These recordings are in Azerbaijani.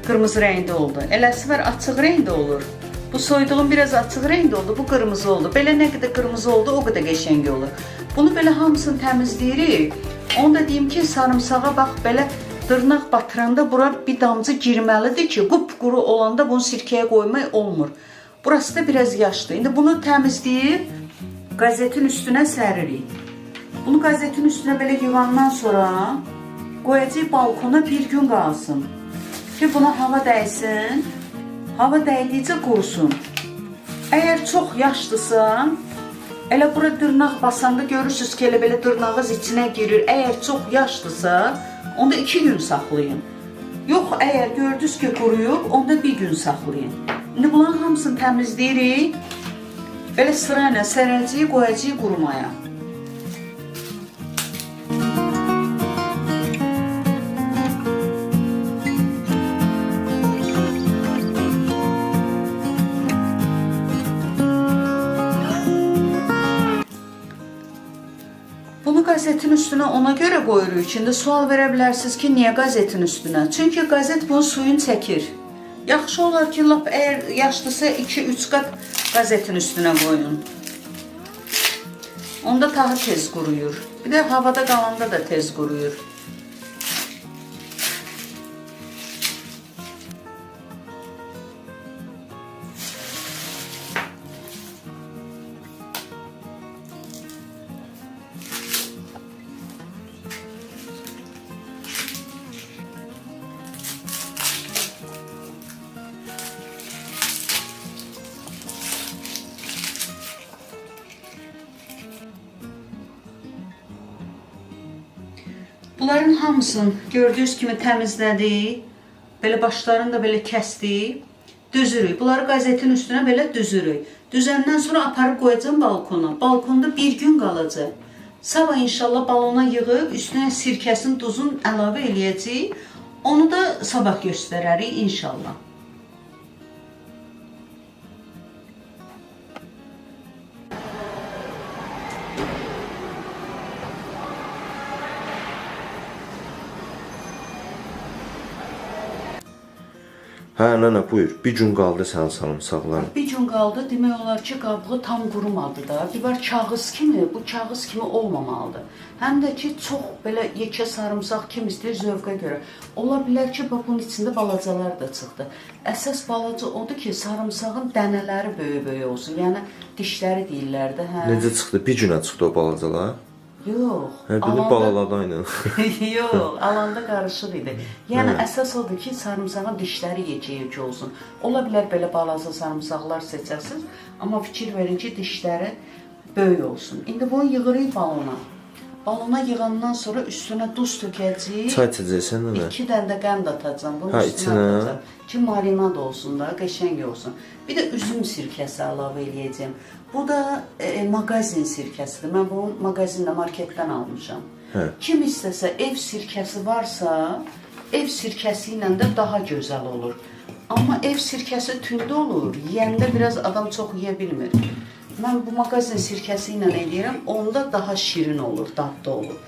qırmızı rəngdə oldu. Eləsi var açıq rəngdə olur. Bu soyduğum biraz açıq rəngdə oldu, bu qırmızı oldu. Belə nə qədər qırmızı oldu, o qədər qəşəng olur. Bunu belə hamısını təmizləyirik. Onu da deyim ki, sarımsağa bax belə dırnaq batıranda bura bir damcı girməlidir ki, qupquru olanda bunu sirkəyə qoymaq olmur. Burası da biraz yaşlı. İndi bunu təmizləyib qazetin üstünə səririk. Bunu qazetin üstünə belə yığandan sonra qoyacaq balkona bir gün qalsın. Ki buna hava dəysin. Hava dəydikcə qurusun. Əgər çox yaşlısa, elə bura dırnaq basanda görürsünüz ki, elə belə dırnağınız içinə girir. Əgər çox yaşlısa, onda 2 gün saxlayın. Yox, əgər gördünüz ki, quruyub, onda 1 gün saxlayın. İndi bunların hamısını təmizləyirik. Belə sırayla sərəcəyik, qoyacağıq qurumaya. Bunu qazetin üstünə ona görə qoyuruq ki, indi sual verə bilərsiniz ki, niyə qazetin üstünə? Çünki qazet bunun suyunu çəkir. Yaxşı olar ki, lap əgər yaşlısa 2-3 qat qazetin üstünə qoyun. Onda daha tez quruyur. Bir də havada qalanda da tez quruyur. Bunların hamısını gördüyünüz kimi təmizlədik. Belə başlarını da belə kəsdik. Düzürük. Bunları qazetin üstünə belə düzürük. Düzəndən sonra aparıb qoyacağım balkona. Balkonda bir gün qalacaq. Sabah inşallah balona yığıb üstünə sirkəsini, duzun əlavə eləyəcəyik. Onu da sabah göstərərik inşallah. Hə, nənə, buyur. Bir gün qaldı sənin sarımsaqlar. Bir gün qaldı, demək olar ki, qabığı tam qurumadı da. Bir var kağız kimi, bu kağız kimi olmamalıdır. Həm də ki, çox belə yekə sarımsaq kim istəyir zövqə görə. Ola bilər ki, bunun içində balacalar da çıxdı. Əsas balaca odur ki, sarımsağın dənələri böyük-böyük olsun. Yəni, dişləri deyirlər də. Necə çıxdı? Bir günə çıxdı o balacalar? Yox. Hə, bir balalardan. Yox, alanda qarışıq idi. Yəni, əsas odur ki, sarımsağın dişləri yekə-yekə olsun. Ola bilər belə balaca sarımsaqlar seçəsiniz, amma fikir verin ki, dişləri böyük olsun. İndi bunu yığırıq balona. Balona yığandan sonra üstünə duz tökəcəyik. Çay içəcəksən, nənə? 2 dənə də qənd atacağım. Bunun üstünə içinə atacağım. Ki, marinad olsun da, qəşəng olsun. Bir də üzüm sirkəsi əlavə eləyəcəm. Bu da mağazin sirkəsidir. Mən bunu mağazində, marketdən almışam. Kim istəsə, ev sirkəsi varsa, ev sirkəsi ilə də daha gözəl olur. Amma ev sirkəsi tündə olur, yeyəndə biraz adam çox yeyə bilmir. Mən bu mağazin sirkəsi ilə eləyirəm, onda daha şirin olur, dadlı olur.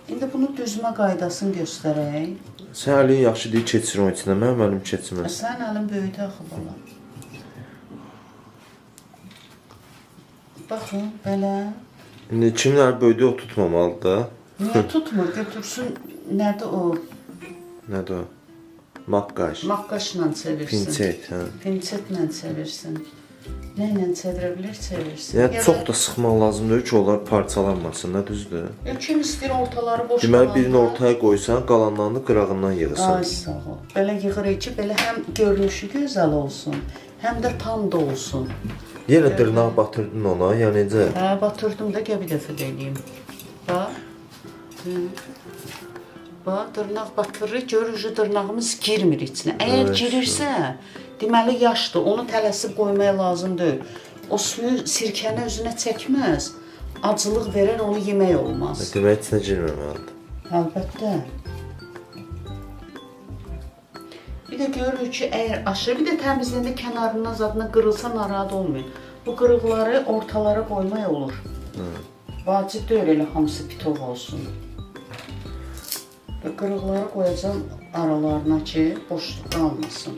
İndi bunu düzmə qaydasını göstərək. Sən əlin yaxşı deyil, keçir onun içində, mənim əlim keçməz. Sən əlin böyüdü axı bala. Baxın, belə. İndi kimin əli böyüdü, o tutmamalıdır da. Niyə tutmur? Götürsün, nədir o? Nədir o? Maqqaş. Maqqaşla çevirsin. Pinçet, hə. Pinçetlə çevirsin. Nə ilə çevirə bilir, çevirsin. Yəni, çox da sıxmaq lazımdır ki, onlar parçalanmasın, nə düzdür? Kim istəyir ortaları boş Deməli, birini ortaya qoysan, qalanlarını qırağından yığırsan. Ay, sağ ol. Belə yığırıq ki, belə həm görünüşü gözəl olsun, həm də tam da olsun. Yenə dırnağı batırdın ona, ya necə? Hə, batırdım da, gəl bir dəfə də eləyim. Bax. Bax, dırnaq batırırıq, görürük, dırnağımız girmir içinə. Əgər girirsə, deməli yaşdır, onu tələsib qoymaya lazım deyil. O suyu sirkəni özünə çəkməz, acılıq verər, onu yemək olmaz. Demək içinə girməməlidir. Əlbəttə. Bir də görürük ki, əgər aşırı, bir də təmizləndə kənarından zadına qırılsa narahat olmayın. Bu qırıqları ortalara qoymaq olur. Vacib deyil elə hamısı pitov olsun. Qırıqları qoyacağım aralarına ki, boşluq qalmasın.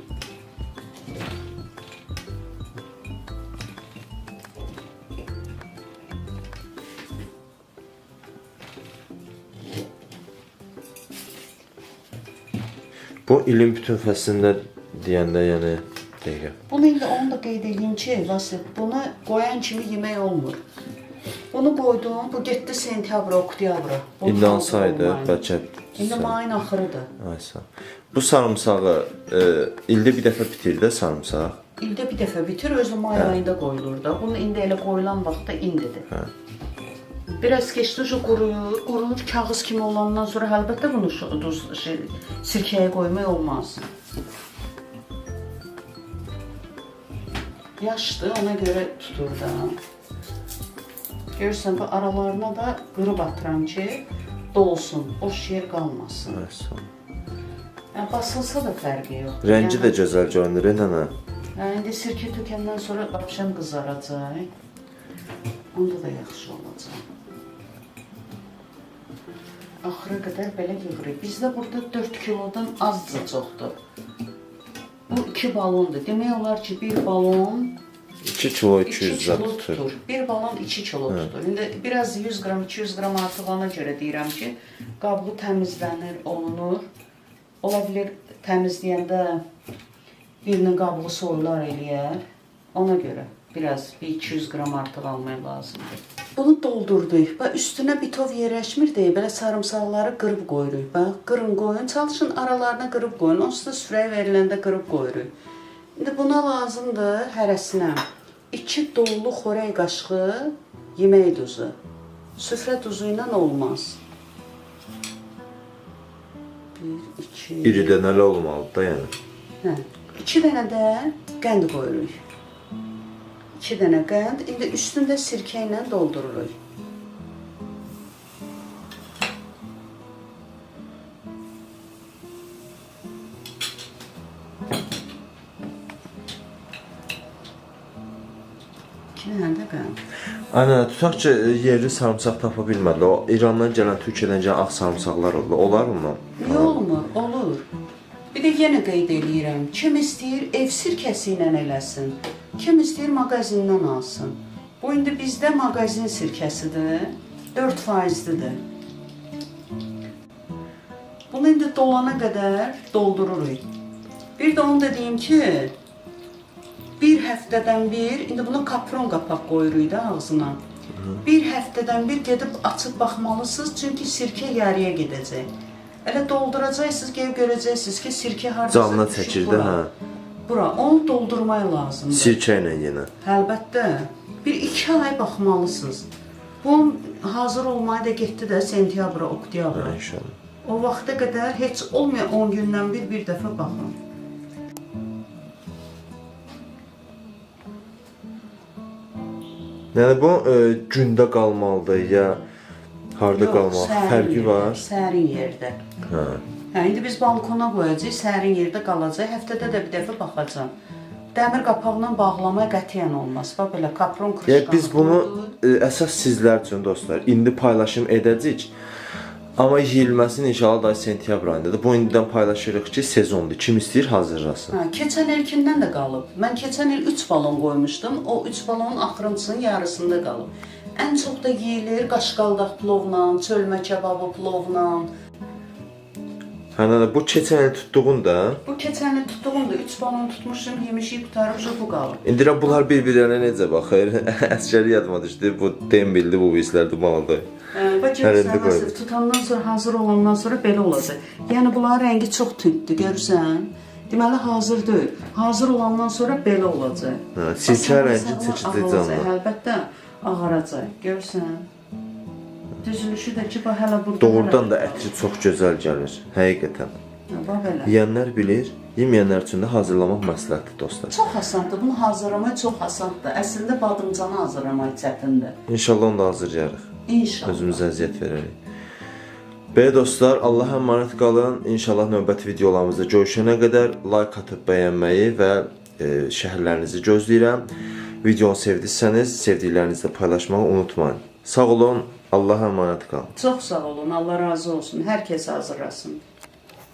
Bu ilin bütün fəslində deyəndə, yəni dəqiqə. Bunu indi onu da qeyd edeyim ki, Vasif, bunu qoyan kimi yemək olmur. Bunu qoydum, bu getdi sentyabra, oktyabra. İndi hansı aydır? Bəlkə. İndi mayın axırıdır. Ay sağ. Bu sarımsağı ildə bir dəfə bitir də sarımsaq. İldə bir dəfə bitir, özü may ayında qoyulur da. Bunu indi elə qoyulan vaxtda indidir. Hə. Biraz keçdi, quruyur. Quruyur, kağız kimi olandan sonra əlbəttə bunu sirkəyə qoymaq olmaz. Yaşdır, ona görə tutur da. Görürsən, bu aralarına da qırıb atıram ki, dolsun, boş yer qalmasın. Ay sağ. Yəni, basılsa da fərqi yox. Rəngi də gözəl görünür, nənə. İndi sirkə tökəndən sonra qapşan qızaracaq. Onda da yaxşı olacaq. Axıra qədər belə yığırıq. Bizdə burada 4 kilodan azca çoxdur. Bu 2 balondur. Demək olar ki, bir balon 2 kilo 2 200 kilo zat tutur. Bir balon 2 kilo tutur. İndi biraz 100 qram, 200 qram artığına görə deyirəm ki, qablı təmizlənir, olunur. Ola bilir təmizləyəndə birinin qabığı soyular eləyər. Ona görə biraz bir 200 qram artıq almaq lazımdır. Bunu doldurduq. Bax, üstünə bitov yerləşmir deyə belə sarımsaqları qırıb qoyuruq. Bax, qırın qoyun, çalışın aralarına qırıb qoyun. Onsuz da süfrəyə veriləndə qırıb qoyuruq. İndi buna lazımdır hərəsinə 2 dolu xörək qaşığı yemək duzu. Süfrə duzu ilə olmaz. 1, 2... İri dənəli olmalıdır da, yəni. Hə, 2 dənə də qənd qoyuruq. 2 dənə qənd, indi üstündə sirkə ilə doldururuq. Ana, tutaq ki, yerli sarımsaq tapa bilmədilər. O İrandan gələn, Türkiyədən gələn ağ sarımsaqlar olur. Olar mı? Yox, olmur, olur. Bir də yenə qeyd edirəm. Kim istəyir ev sirkəsi ilə eləsin. Kim istəyir mağazindən alsın. Bu indi bizdə mağazin sirkəsidir. 4%-dir. Bunu indi dolana qədər doldururuq. Bir də onu da deyim ki, bir həftədən bir, indi buna kapron qapaq qoyuruq da ağzına. Bir həftədən bir gedib açıb baxmalısınız, çünki sirkə yarıya gedəcək. Elə dolduracaqsınız, görəcəksiniz ki, sirkə hardasa canına çəkir də, hə. Bura, onu doldurmaq lazımdır. Sirkə ilə yenə. Əlbəttə. Bir 2 ay baxmalısınız. Bu hazır olmaya da getdi də sentyabra, oktyabra. İnşallah. O vaxta qədər heç olmayan 10 gündən bir dəfə baxın. Yəni bu gündə qalmalıdır ya harda qalmalı? Fərqi var. Sərin yerdə. Hə. Hə, indi biz balkona qoyacağıq, sərin yerdə qalacaq. Həftədə də bir dəfə baxacağam. Dəmir qapaqla bağlamaya qətiyyən olmaz. Bax belə kapron krışqanı. Yəni biz bunu əsas sizlər üçün dostlar indi paylaşım edəcəyik. Amma yeyilməsini inşallah da sentyabr ayındadır. Bu indidən paylaşırıq ki, sezondur. Kim istəyir hazırlasın. Hə, keçən ilkindən də qalıb. Mən keçən il 3 balon qoymuşdum. O 3 balonun axırıncısının yarısında qalıb. Ən çox da yeyilir qaşqaldaq plovla, çölmə kebabı plovla. Hə, bu keçən il tutduğun da. Bu keçən il tutduğum da 3 balon tutmuşum, yemişik qutarmışım, bu qalıb. İndi bunlar bir-birlərinə necə baxır? Əsgəri yadıma düşdü. Bu dembildi, bu hislərdi maldı. Bax, görürsən, tutandan sonra, hazır olandan sonra belə olacaq. Yəni, bunların rəngi çox tündür, görürsən? Deməli, hazır deyil. Hazır olandan sonra belə olacaq. Sirkə rəngi çəkəcək canlı. Əlbəttə, ağaracaq, görürsən? Düzülüşü də ki, hələ burada... Doğrudan da ətri çox gözəl gəlir, həqiqətən. Bax, belə. Yeyənlər bilir, yeməyənlər üçün də hazırlamaq məsləhətdir, dostlar. Çox asandır, bunu hazırlamaq çox asandır. Əslində, badımcanı hazırlamaq çətindir. İnşallah onu da hazırlayarıq. İnşallah. Özümüzə əziyyət verərik. Belə dostlar, Allah'a əmanət qalın. İnşallah növbəti videolarımızda görüşənə qədər like atıb bəyənməyi və şəhərlərinizi gözləyirəm. Videonu sevdiyseniz, sevdiklərinizlə paylaşmağı unutmayın. Sağ olun, Allah əmanət qalın. Çox sağ olun. Allah razı olsun. Hər kəs hazırlasın.